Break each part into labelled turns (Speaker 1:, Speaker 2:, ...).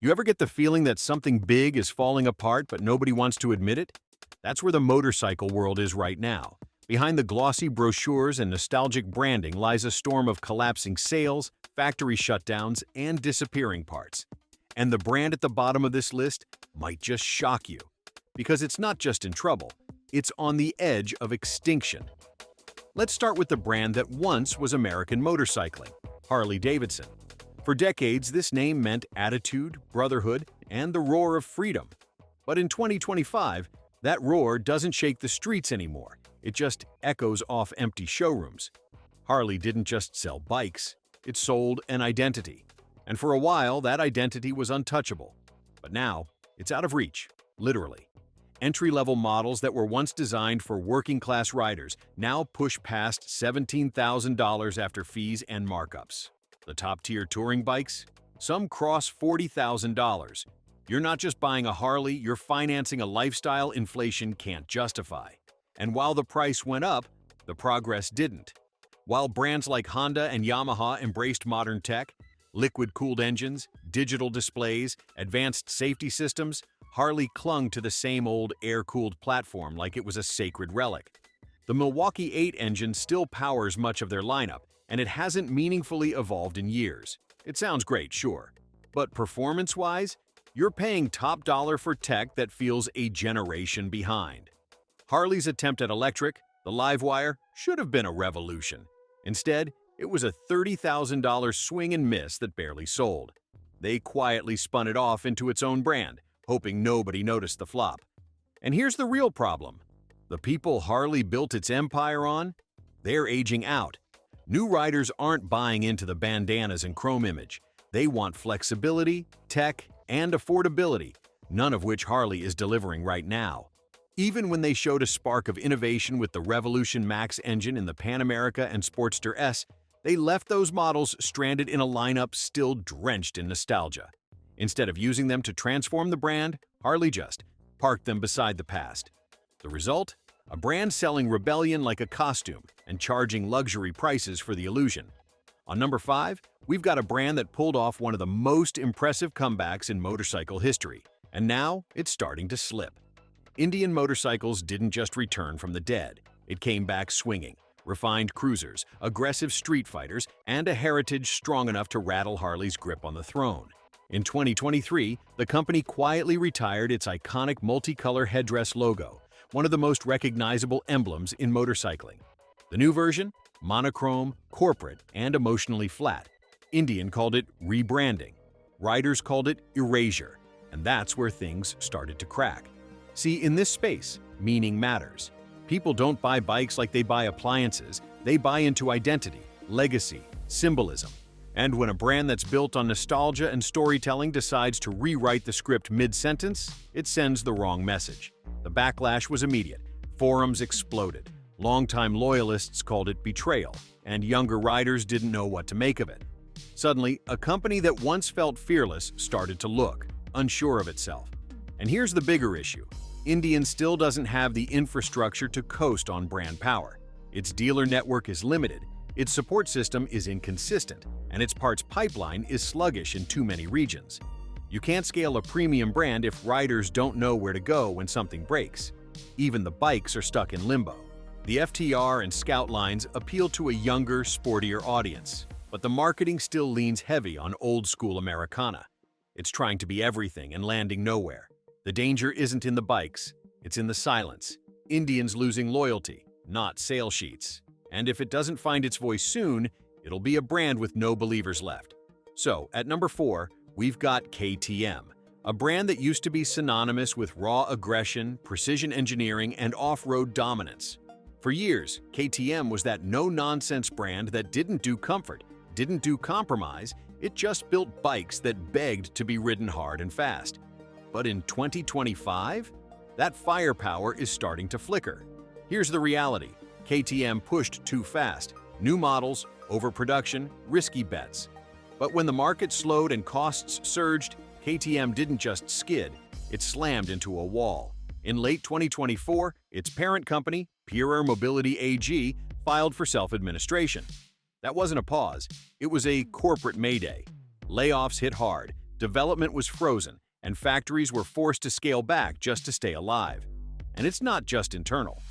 Speaker 1: You ever get the feeling that something big is falling apart but nobody wants to admit it? That's where the motorcycle world is right now. Behind the glossy brochures and nostalgic branding lies a storm of collapsing sales, factory shutdowns, and disappearing parts. And the brand at the bottom of this list might just shock you. Because it's not just in trouble, it's on the edge of extinction. Let's start with the brand that once was American motorcycling, Harley-Davidson. For decades, this name meant attitude, brotherhood, and the roar of freedom. But in 2025, that roar doesn't shake the streets anymore. It just echoes off empty showrooms. Harley didn't just sell bikes, it sold an identity. And for a while, that identity was untouchable. But now, it's out of reach, literally. Entry-level models that were once designed for working-class riders now push past $17,000 after fees and markups. The top-tier touring bikes? Some cross $40,000. You're not just buying a Harley, you're financing a lifestyle inflation can't justify. And while the price went up, the progress didn't. While brands like Honda and Yamaha embraced modern tech, liquid-cooled engines, digital displays, advanced safety systems, Harley clung to the same old air-cooled platform like it was a sacred relic. The Milwaukee 8 engine still powers much of their lineup, and it hasn't meaningfully evolved in years. It sounds great, sure. But performance-wise, you're paying top dollar for tech that feels a generation behind. Harley's attempt at electric, the Livewire, should have been a revolution. Instead, it was a $30,000 swing and miss that barely sold. They quietly spun it off into its own brand, hoping nobody noticed the flop. And here's the real problem. The people Harley built its empire on? They're aging out. New riders aren't buying into the bandanas and chrome image. They want flexibility, tech, and affordability, none of which Harley is delivering right now. Even when they showed a spark of innovation with the Revolution Max engine in the Pan America and Sportster S, they left those models stranded in a lineup still drenched in nostalgia. Instead of using them to transform the brand, Harley just parked them beside the past. The result? A brand selling rebellion like a costume and charging luxury prices for the illusion. On number 5, we've got a brand that pulled off one of the most impressive comebacks in motorcycle history, and now it's starting to slip. Indian Motorcycles didn't just return from the dead. It came back swinging. Refined cruisers, aggressive street fighters, and a heritage strong enough to rattle Harley's grip on the throne. In 2023, the company quietly retired its iconic multicolor headdress logo, one of the most recognizable emblems in motorcycling. The new version? Monochrome, corporate, and emotionally flat. Indian called it rebranding. Riders called it erasure. And that's where things started to crack. See, in this space, meaning matters. People don't buy bikes like they buy appliances. They buy into identity, legacy, symbolism. And when a brand that's built on nostalgia and storytelling decides to rewrite the script mid-sentence, it sends the wrong message. The backlash was immediate. Forums exploded. Longtime loyalists called it betrayal, and younger riders didn't know what to make of it. Suddenly, a company that once felt fearless started to look, unsure of itself. And here's the bigger issue. Indian still doesn't have the infrastructure to coast on brand power. Its dealer network is limited, its support system is inconsistent, and its parts pipeline is sluggish in too many regions. You can't scale a premium brand if riders don't know where to go when something breaks. Even the bikes are stuck in limbo. The FTR and Scout lines appeal to a younger, sportier audience, but the marketing still leans heavy on old-school Americana. It's trying to be everything and landing nowhere. The danger isn't in the bikes, it's in the silence. Indian's losing loyalty, not sale sheets. And if it doesn't find its voice soon, it'll be a brand with no believers left. So, at number 4, we've got KTM, a brand that used to be synonymous with raw aggression, precision engineering, and off-road dominance. For years, KTM was that no-nonsense brand that didn't do comfort, didn't do compromise, it just built bikes that begged to be ridden hard and fast. But in 2025, that firepower is starting to flicker. Here's the reality. KTM pushed too fast. New models, overproduction, risky bets. But when the market slowed and costs surged, KTM didn't just skid, it slammed into a wall. In late 2024, its parent company, Pure Mobility AG, filed for self-administration. That wasn't a pause, it was a corporate mayday. Layoffs hit hard, Development was frozen, and factories were forced to scale back just to stay alive. And it's not just internal.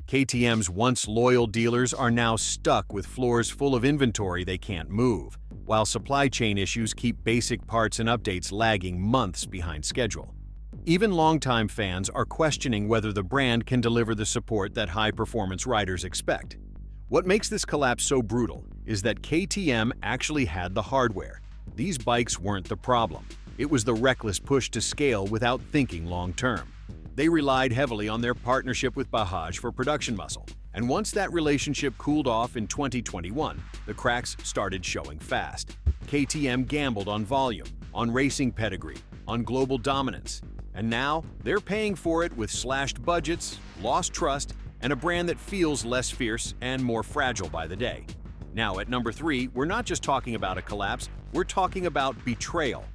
Speaker 1: KTM's once loyal dealers are now stuck with floors full of inventory they can't move, while supply chain issues keep basic parts and updates lagging months behind schedule. Even longtime fans are questioning whether the brand can deliver the support that high-performance riders expect. What makes this collapse so brutal is that KTM actually had the hardware. These bikes weren't the problem. It was the reckless push to scale without thinking long-term. They relied heavily on their partnership with Bajaj for production muscle, and once that relationship cooled off in 2021, the cracks started showing fast. KTM gambled on volume, on racing pedigree, on global dominance, and now they're paying for it with slashed budgets, lost trust, and a brand that feels less fierce and more fragile by the day. Now, at number 3, we're not just talking about a collapse, we're talking about betrayal.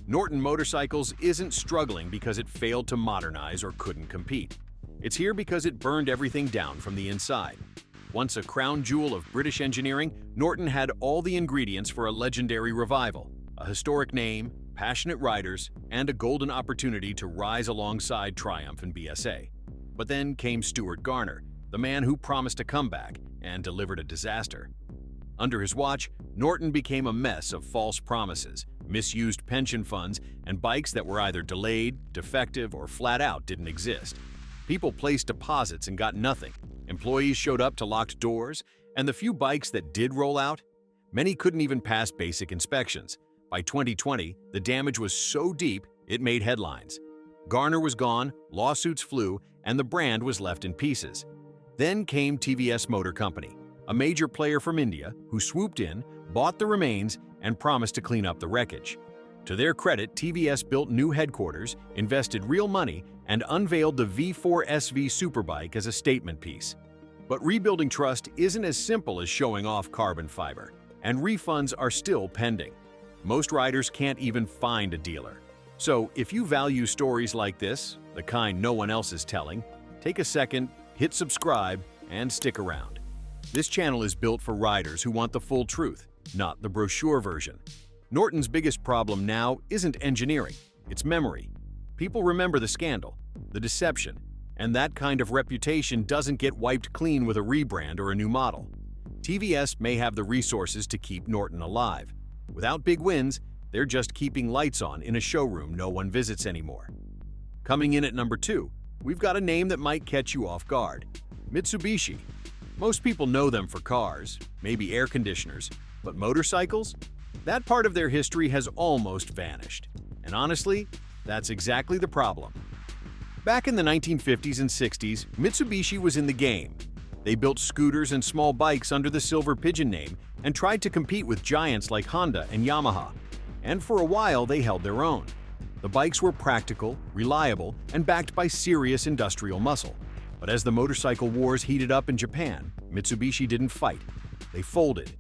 Speaker 1: Norton Motorcycles isn't struggling because it failed to modernize or couldn't compete. It's here because it burned everything down from the inside. Once a crown jewel of British engineering, Norton had all the ingredients for a legendary revival: a historic name, passionate riders, and a golden opportunity to rise alongside Triumph and BSA. But then came Stuart Garner, the man who promised a comeback and delivered a disaster. Under his watch, Norton became a mess of false promises, misused pension funds, and bikes that were either delayed, defective, or flat out didn't exist. People placed deposits and got nothing. Employees showed up to locked doors, and the few bikes that did roll out, many couldn't even pass basic inspections. By 2020, the damage was so deep it made headlines. Garner was gone, lawsuits flew, and the brand was left in pieces. Then came TVS Motor Company, a major player from India who swooped in, bought the remains, and promised to clean up the wreckage. To their credit, TVS built new headquarters, invested real money, and unveiled the V4 SV Superbike as a statement piece. But rebuilding trust isn't as simple as showing off carbon fiber, and refunds are still pending. Most riders can't even find a dealer. So if you value stories like this, the kind no one else is telling, take a second, hit subscribe, and stick around. This channel is built for riders who want the full truth, not the brochure version. Norton's biggest problem now isn't engineering, it's memory. People remember the scandal, the deception, and that kind of reputation doesn't get wiped clean with a rebrand or a new model. TVS may have the resources to keep Norton alive. Without big wins, they're just keeping lights on in a showroom no one visits anymore. Coming in at number 2, we've got a name that might catch you off guard: Mitsubishi. Most people know them for cars, maybe air conditioners, but motorcycles? That part of their history has almost vanished. And honestly, that's exactly the problem. Back in the 1950s and 60s, Mitsubishi was in the game. They built scooters and small bikes under the Silver Pigeon name and tried to compete with giants like Honda and Yamaha. And for a while, they held their own. The bikes were practical, reliable, and backed by serious industrial muscle. But as the motorcycle wars heated up in Japan, Mitsubishi didn't fight. They folded.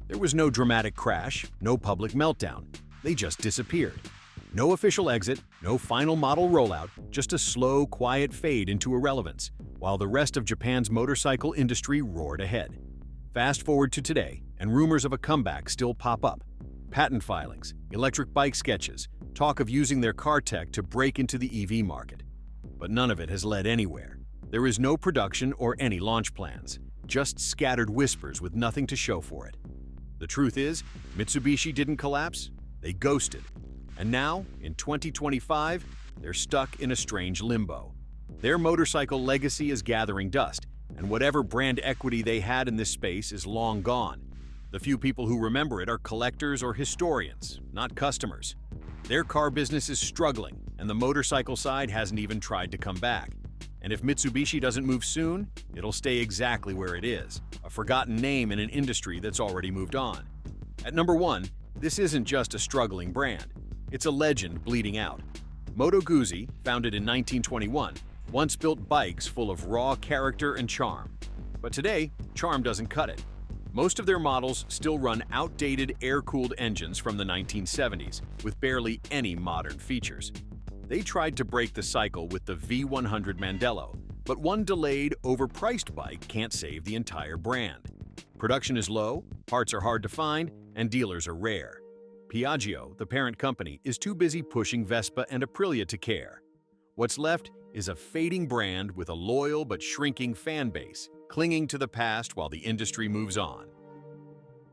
Speaker 1: There was no dramatic crash, no public meltdown. They just disappeared. No official exit, no final model rollout, just a slow, quiet fade into irrelevance, while the rest of Japan's motorcycle industry roared ahead. Fast forward to today, and rumors of a comeback still pop up. Patent filings, electric bike sketches, talk of using their car tech to break into the EV market. But none of it has led anywhere. There is no production or any launch plans, just scattered whispers with nothing to show for it. The truth is, Mitsubishi didn't collapse, they ghosted. And now, in 2025, they're stuck in a strange limbo. Their motorcycle legacy is gathering dust, and whatever brand equity they had in this space is long gone. The few people who remember it are collectors or historians, not customers. Their car business is struggling, and the motorcycle side hasn't even tried to come back. And if Mitsubishi doesn't move soon, it'll stay exactly where it is, a forgotten name in an industry that's already moved on. At number 1, this isn't just a struggling brand. It's a legend bleeding out. Moto Guzzi, founded in 1921, once built bikes full of raw character and charm. But today, charm doesn't cut it. Most of their models still run outdated air-cooled engines from the 1970s, with barely any modern features. They tried to break the cycle with the V100 Mandello, but one delayed, overpriced bike can't save the entire brand. Production is low, parts are hard to find, and dealers are rare. Piaggio, the parent company, is too busy pushing Vespa and Aprilia to care. What's left is a fading brand with a loyal but shrinking fan base, clinging to the past while the industry moves on.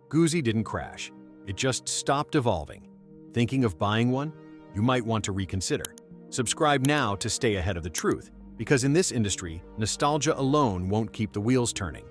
Speaker 1: Guzzi didn't crash. It just stopped evolving. Thinking of buying one? You might want to reconsider. Subscribe now to stay ahead of the truth, because in this industry, nostalgia alone won't keep the wheels turning.